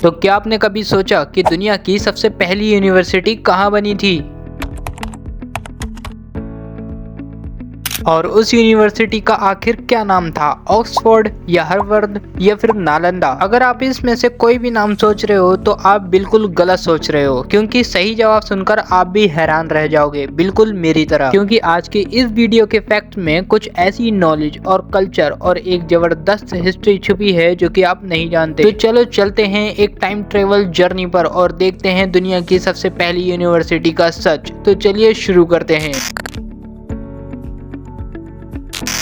तो क्या आपने कभी सोचा कि दुनिया की सबसे पहली यूनिवर्सिटी कहाँ बनी थी? और उस यूनिवर्सिटी का आखिर क्या नाम था? ऑक्सफोर्ड या हार्वर्ड या फिर नालंदा? अगर आप इसमें से कोई भी नाम सोच रहे हो तो आप बिल्कुल गलत सोच रहे हो, क्योंकि सही जवाब सुनकर आप भी हैरान रह जाओगे, बिल्कुल मेरी तरह। क्योंकि आज के इस वीडियो के फैक्ट में कुछ ऐसी नॉलेज और कल्चर और एक जबरदस्त हिस्ट्री छुपी है जो कि आप नहीं जानते। तो चलो चलते हैं एक टाइम ट्रेवल जर्नी पर और देखते हैं दुनिया की सबसे पहली यूनिवर्सिटी का सच। तो चलिए शुरू करते हैं।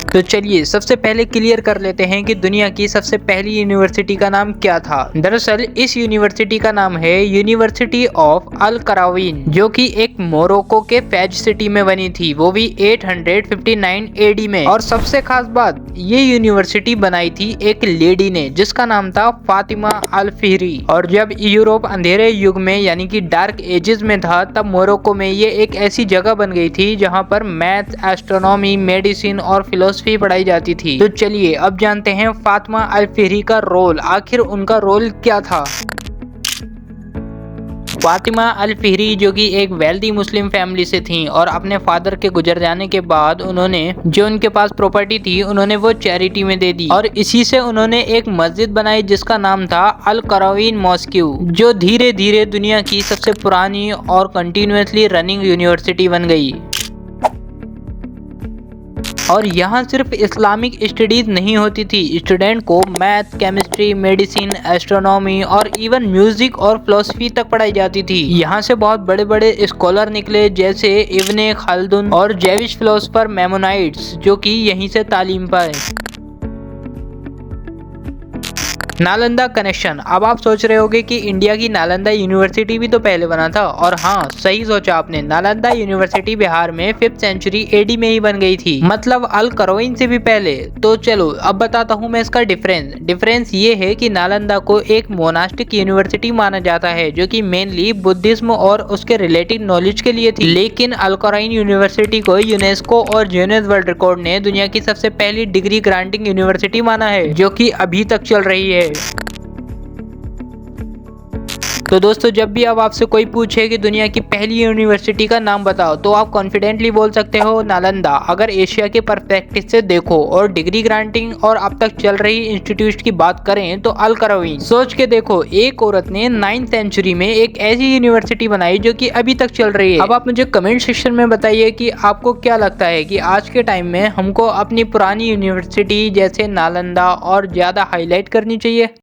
तो चलिए सबसे पहले क्लियर कर लेते हैं कि दुनिया की सबसे पहली यूनिवर्सिटी का नाम क्या था। दरअसल इस यूनिवर्सिटी का नाम है यूनिवर्सिटी ऑफ अल करावीन, जो कि एक मोरक्को के फैज सिटी में बनी थी, वो भी 859 एडी में। और सबसे खास बात, ये यूनिवर्सिटी बनाई थी एक लेडी ने जिसका नाम था फातिमा अल फिहरी। और जब यूरोप अंधेरे युग में यानी कि डार्क एजेस में था, तब मोरक्को में ये एक ऐसी जगह बन गई थी जहाँ पर मैथ, एस्ट्रोनॉमी, मेडिसिन और फिलोसफी पढ़ाई जाती थी। तो चलिए अब जानते हैं फातिमा अल फिहरी का रोल, आखिर उनका रोल क्या था। फातिमा अल फिहरी जो कि एक वेल्दी मुस्लिम फैमिली से थीं और अपने फादर के गुजर जाने के बाद उन्होंने जो उनके पास प्रॉपर्टी थी उन्होंने वो चैरिटी में दे दी और इसी से उन्होंने एक मस्जिद बनाई जिसका नाम था अल करावीन मॉस्क्यू, जो धीरे धीरे दुनिया की सबसे पुरानी और कंटिन्यूसली रनिंग यूनिवर्सिटी बन गई। और यहाँ सिर्फ इस्लामिक स्टडीज नहीं होती थी, स्टूडेंट को मैथ, केमिस्ट्री, मेडिसिन, एस्ट्रोनॉमी और इवन म्यूजिक और फिलोसफी तक पढ़ाई जाती थी। यहाँ से बहुत बड़े बड़े स्कॉलर निकले जैसे इब्ने खालदुन और जेविश फिलोसफर मैमोनाइट्स, जो कि यहीं से तालीम पाए। नालंदा कनेक्शन। अब आप सोच रहे होंगे कि इंडिया की नालंदा यूनिवर्सिटी भी तो पहले बना था, और हाँ सही सोचा आपने, नालंदा यूनिवर्सिटी बिहार में 5th सेंचुरी एडी में ही बन गई थी, मतलब अल करावीन से भी पहले। तो चलो अब बताता हूँ मैं इसका डिफरेंस ये है कि नालंदा को एक मोनास्टिक यूनिवर्सिटी माना जाता है जो कि मेनली बुद्धिज्म और उसके रिलेटेड नॉलेज के लिए थी, लेकिन अल करावीन यूनिवर्सिटी को यूनेस्को और गिनीज वर्ल्ड रिकॉर्ड ने दुनिया की सबसे पहली डिग्री ग्रांटिंग यूनिवर्सिटी माना है, जो कि अभी तक चल रही है। तो दोस्तों जब भी अब आपसे कोई पूछे कि दुनिया की पहली यूनिवर्सिटी का नाम बताओ तो आप कॉन्फिडेंटली बोल सकते हो नालंदा। अगर एशिया के परस्पेक्टिव से देखो और डिग्री ग्रांटिंग और अब तक चल रही इंस्टीट्यूट की बात करें तो अल करावीन। सोच के देखो, एक औरत ने 9th सेंचुरी में एक ऐसी यूनिवर्सिटी बनाई जो कि अभी तक चल रही है। अब आप मुझे कमेंट सेक्शन में बताइए कि आपको क्या लगता है कि आज के टाइम में हमको अपनी पुरानी यूनिवर्सिटी जैसे नालंदा और ज्यादा हाईलाइट करनी चाहिए।